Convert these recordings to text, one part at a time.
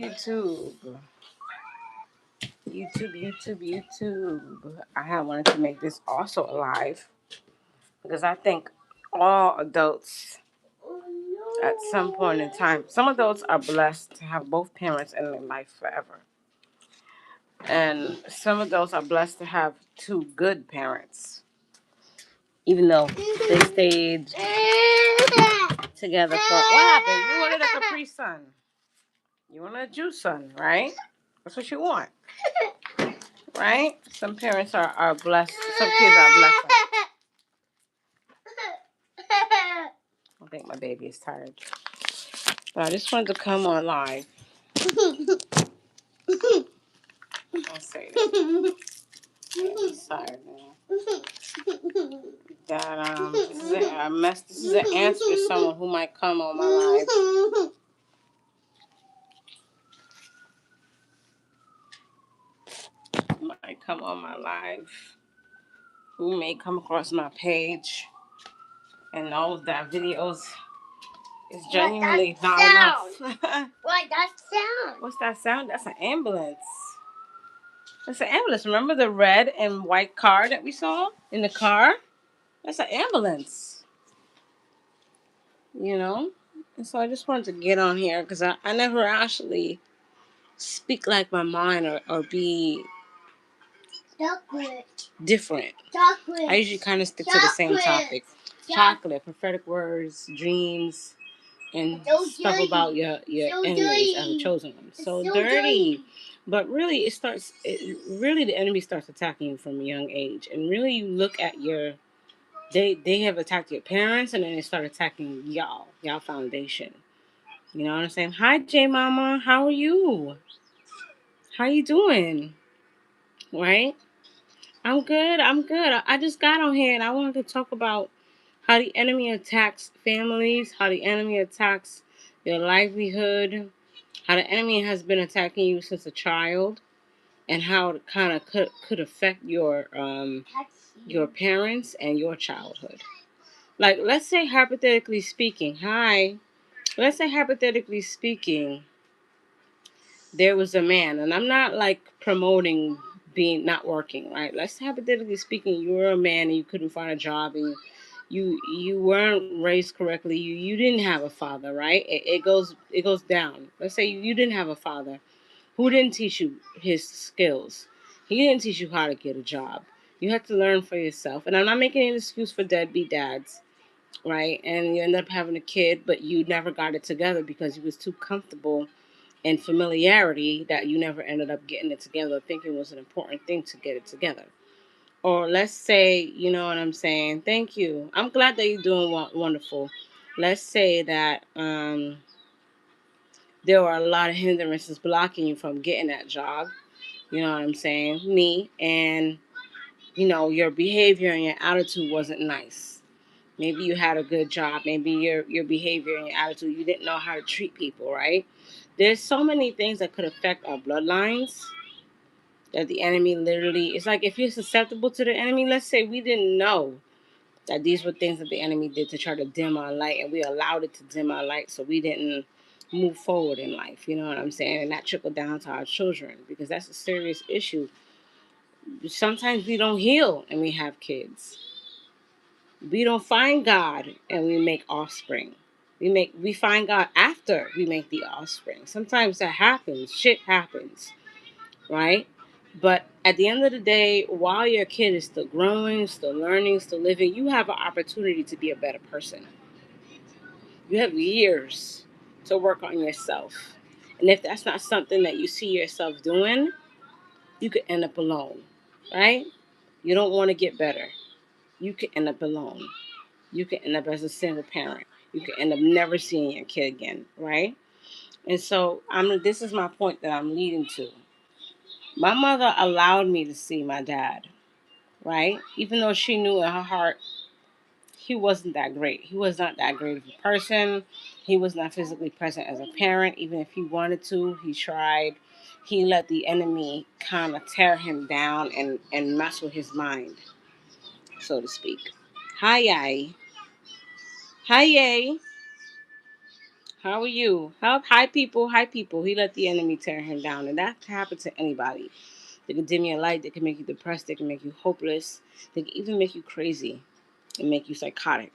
YouTube. I wanted to make this also alive because I think all adults at some point in time, some adults are blessed to have both parents in their life forever. And some adults are blessed to have two good parents, even though they stayed together for. What happened? You wanted a Capri Sun. You want a juice Sun, right? That's what you want, right? Some parents are blessed. Some kids are blessed. I think my baby is tired. But I just wanted to come on live. I'll say that. He's tired now. That this is a mess. This is an answer to someone who might come on my live. Might come on my live. Who may come across my page and knows that videos is genuinely not enough. What that sound? What's that sound? That's an ambulance. That's an ambulance. Remember the red and white car that we saw in the car? That's an ambulance. You know? And so I just wanted to get on here because I never actually speak like my mind or be Chocolate. different. Chocolate. I usually kind of stick to the same topic. Chocolate, prophetic words, dreams, and stuff dirty. About your enemies as a chosen one. So dirty. But really, really the enemy starts attacking you from a young age. And really you look at they have attacked your parents and then they start attacking y'all foundation. You know what I'm saying? Hi, J Mama. How are you? How you doing? Right? I'm good. I just got on here and I wanted to talk about how the enemy attacks families, how the enemy attacks your livelihood, how the enemy has been attacking you since a child, and how it kind of could affect your parents and your childhood. Like, let's say hypothetically speaking, there was a man, and I'm not like promoting being not working, right? Let's say hypothetically speaking, you were a man and you couldn't find a job and you weren't raised correctly. You didn't have a father, right? It goes down. Let's say you didn't have a father who didn't teach you his skills. He didn't teach you how to get a job. You had to learn for yourself. And I'm not making an excuse for deadbeat dads, right? And you end up having a kid, but you never got it together because you was too comfortable in familiarity that you never ended up getting it together, thinking it was an important thing to get it together. Or let's say, you know what I'm saying? Thank you. I'm glad that you're doing wonderful. Let's say that there are a lot of hindrances blocking you from getting that job. You know what I'm saying? Me. And, your behavior and your attitude wasn't nice. Maybe you had a good job. Maybe your behavior and your attitude, you didn't know how to treat people, right? There's so many things that could affect our bloodlines that the enemy literally, it's like if you're susceptible to the enemy, let's say we didn't know that these were things that the enemy did to try to dim our light, and we allowed it to dim our light so we didn't move forward in life. You know what I'm saying? And that trickled down to our children because that's a serious issue. Sometimes we don't heal and we have kids. We don't find God and we make offspring. We find God after we make the offspring. Sometimes that happens. Shit happens, right? But at the end of the day, while your kid is still growing, still learning, still living, you have an opportunity to be a better person. You have years to work on yourself. And if that's not something that you see yourself doing, you could end up alone, right? You don't want to get better. You could end up alone. You could end up as a single parent. You could end up never seeing your kid again, right? And so this is my point that I'm leading to. My mother allowed me to see my dad, right? Even though she knew in her heart he wasn't that great. He was not that great of a person. He was not physically present as a parent. Even if he wanted to, he tried. He let the enemy kind of tear him down and mess with his mind, so to speak. Hi, Yai. Hi, Yay. How are you? Help. Hi, people. Hi, people. He let the enemy tear him down. And that can happen to anybody. They can dim your light. They can make you depressed. They can make you hopeless. They can even make you crazy and make you psychotic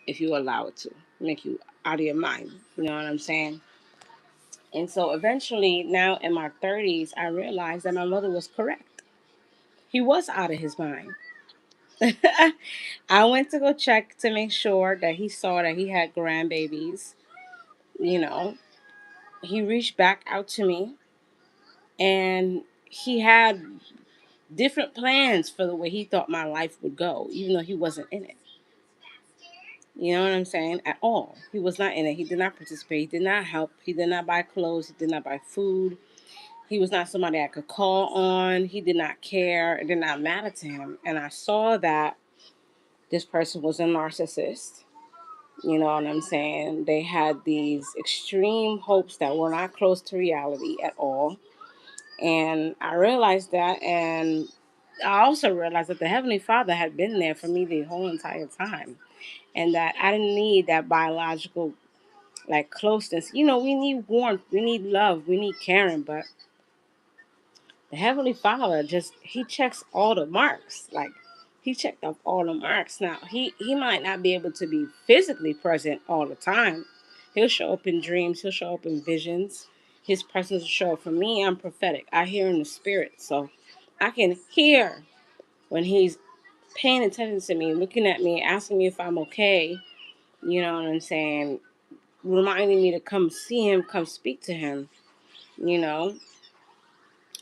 if you allow it to. Make you out of your mind. You know what I'm saying? And so eventually, now in my 30s, I realized that my mother was correct. He was out of his mind. I went to go check to make sure that he saw that he had grandbabies. You know, he reached back out to me and he had different plans for the way he thought my life would go, even though he wasn't in it. You know what I'm saying? At all. He was not in it. He did not participate. He did not help. He did not buy clothes. He did not buy food. He was not somebody I could call on. He did not care. It did not matter to him. And I saw that this person was a narcissist. You know what I'm saying? They had these extreme hopes that were not close to reality at all. And I realized that. And I also realized that the Heavenly Father had been there for me the whole entire time. And that I didn't need that biological, like, closeness. You know, we need warmth, we need love, we need caring. But the Heavenly Father just, he checks all the marks. Like, he checked off all the marks. Now, he might not be able to be physically present all the time. He'll show up in dreams. He'll show up in visions. His presence will show up for me. I'm prophetic. I hear in the spirit. So I can hear when he's paying attention to me, looking at me, asking me if I'm okay. You know what I'm saying? Reminding me to come see him, come speak to him. You know,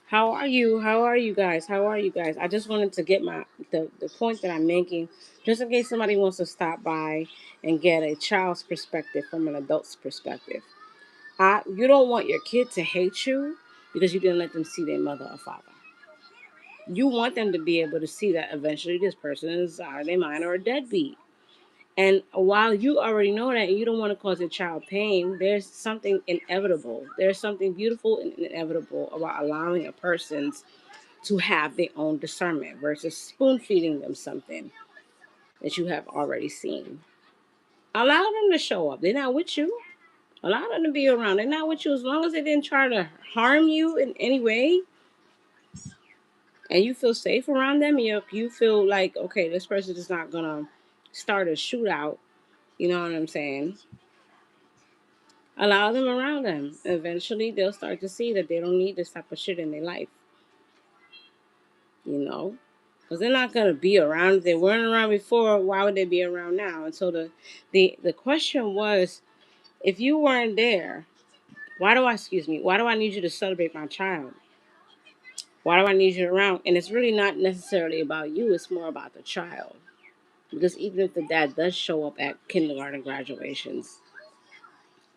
how are you? How are you guys? How are you guys? I just wanted to get the point that I'm making, just in case somebody wants to stop by and get a child's perspective from an adult's perspective. You don't want your kid to hate you because you didn't let them see their mother or father. You want them to be able to see that eventually this person is out of their mind or a deadbeat. And while you already know that and you don't want to cause your child pain, there's something inevitable. There's something beautiful and inevitable about allowing a person's to have their own discernment versus spoon feeding them something that you have already seen. Allow them to show up. They're not with you. Allow them to be around. They're not with you as long as they didn't try to harm you in any way and you feel safe around them. You feel like, okay, this person is not going to start a shootout. You know what I'm saying? Allow them around them. Eventually, they'll start to see that they don't need this type of shit in their life. You know? Because they're not going to be around. If they weren't around before, why would they be around now? And so the question was, if you weren't there, why do I need you to celebrate my child? Why do I need you around? And it's really not necessarily about you. It's more about the child. Because even if the dad does show up at kindergarten graduations,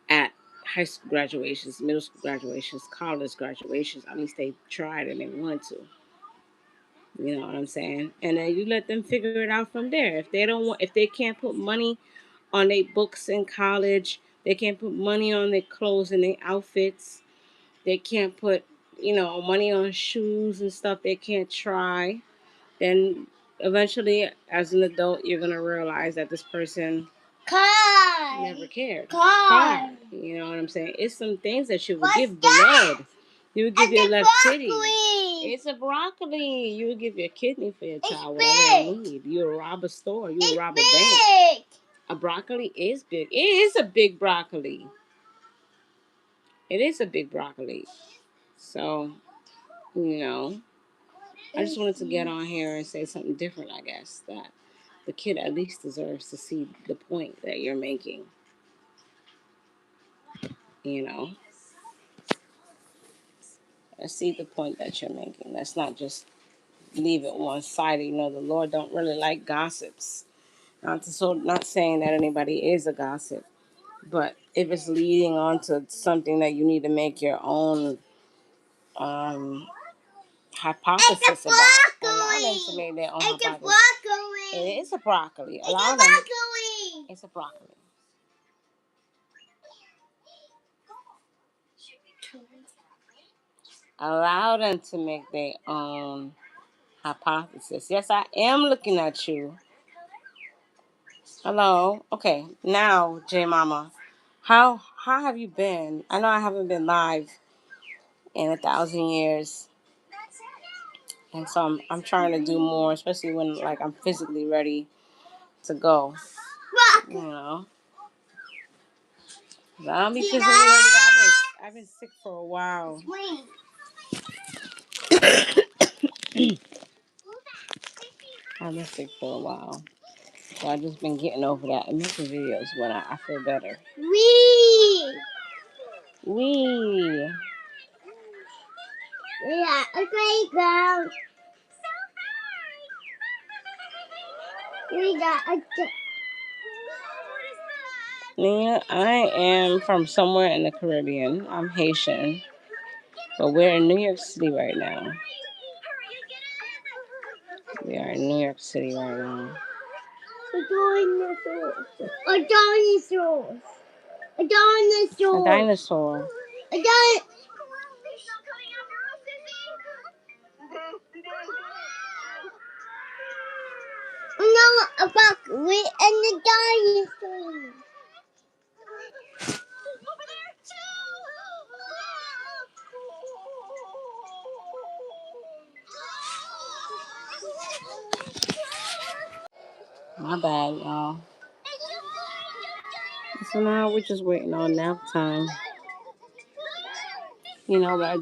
at high school graduations, middle school graduations, college graduations, at least they tried and they wanted to. You know what I'm saying? And then you let them figure it out from there. If they can't put money on their books in college, they can't put money on their clothes and their outfits. They can't put, money on shoes and stuff they can't try. Then eventually, as an adult, you're gonna realize that this person never cared. Car. You know what I'm saying? It's some things that you would give blood. You would give your left titty. It's a broccoli. You would give your kidney for your child, whatever they need. You would rob a store. You would rob a bank. A broccoli is big. It is a big broccoli. It is a big broccoli. So, you know, I just wanted to get on here and say something different, I guess, that the kid at least deserves to see the point that you're making. You know, let's see the point that you're making. Let's not just leave it one sided. You know, the Lord don't really like gossips. Not saying that anybody is a gossip, but if it's leading on to something that you need to make your own um, hypothesis about, allow them to make their own hypothesis. It is a broccoli. Allow them. It's a broccoli. Allow them to make their own hypothesis. Yes, I am looking at you. Hello. Okay. Now, J Mama, how how have you been? I know I haven't been live in 1,000 years, and so I'm trying to do more, especially when like I'm physically ready to go. You know, 'cause I don't be physically ready. I've been sick for a while. I've been sick for a while, so I just been getting over that and making videos when I feel better. Wee. Yeah, okay, girl. We got a. Yeah, I am from somewhere in the Caribbean. I'm Haitian, but we're in New York City right now. We are in New York City right now. A dinosaur. A dinosaur. A dinosaur. A dinosaur. A dinosaur. No, a buckwheat and a dinosaur. My bad, y'all. So now we're just waiting on nap time. You know, but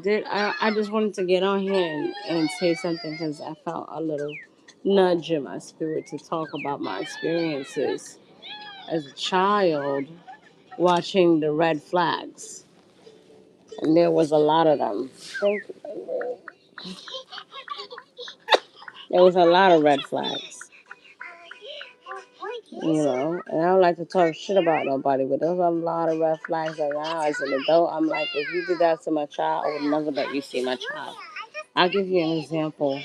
I just wanted to get on here and say something because I felt a little nudge in my spirit to talk about my experiences as a child watching the red flags. And there was a lot of them. Thank you. There was a lot of red flags. You know, and I don't like to talk shit about nobody, but there's a lot of red flags that now as an adult, I'm like, if you did that to my child, I would never let you see my child. I'll give you an example.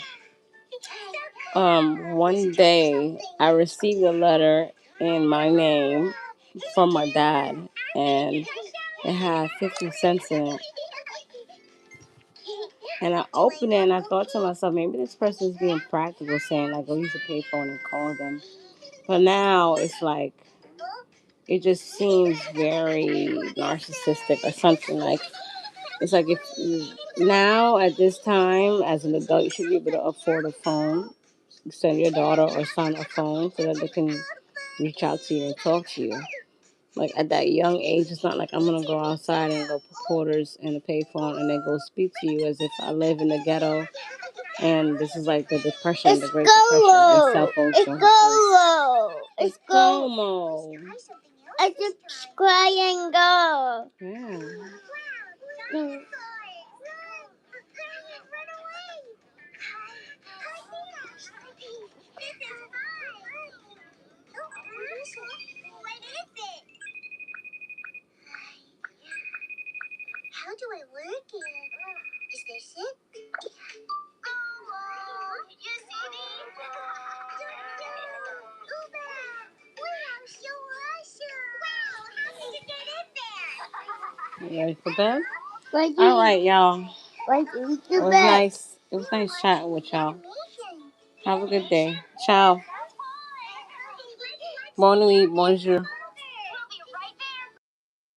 One day I received a letter in my name from my dad, and it had 50 cents in it. And I opened it and I thought to myself, maybe this person is being practical, saying like, "Oh, use a payphone and call them." But now it's like it just seems very narcissistic or something. Like it's like if you, now at this time as an adult, you should be able to afford a phone, send your daughter or son a phone so that they can reach out to you and talk to you. Like at that young age, it's not like I'm gonna go outside and go put quarters in a payphone and then go speak to you as if I live in the ghetto and this is like the depression, the Great Depression, and cell phones It's don't go. exist. It's como. It's a triangle. Yeah. Mm. How do I work it? Is this it? Oh, you see me? Wow, so awesome. Wow, how did you get in there? You ready for bed? Like All right, y'all. Like It was nice. It was nice chatting with y'all. Have a good day. Ciao. Bonne nuit. Bonjour.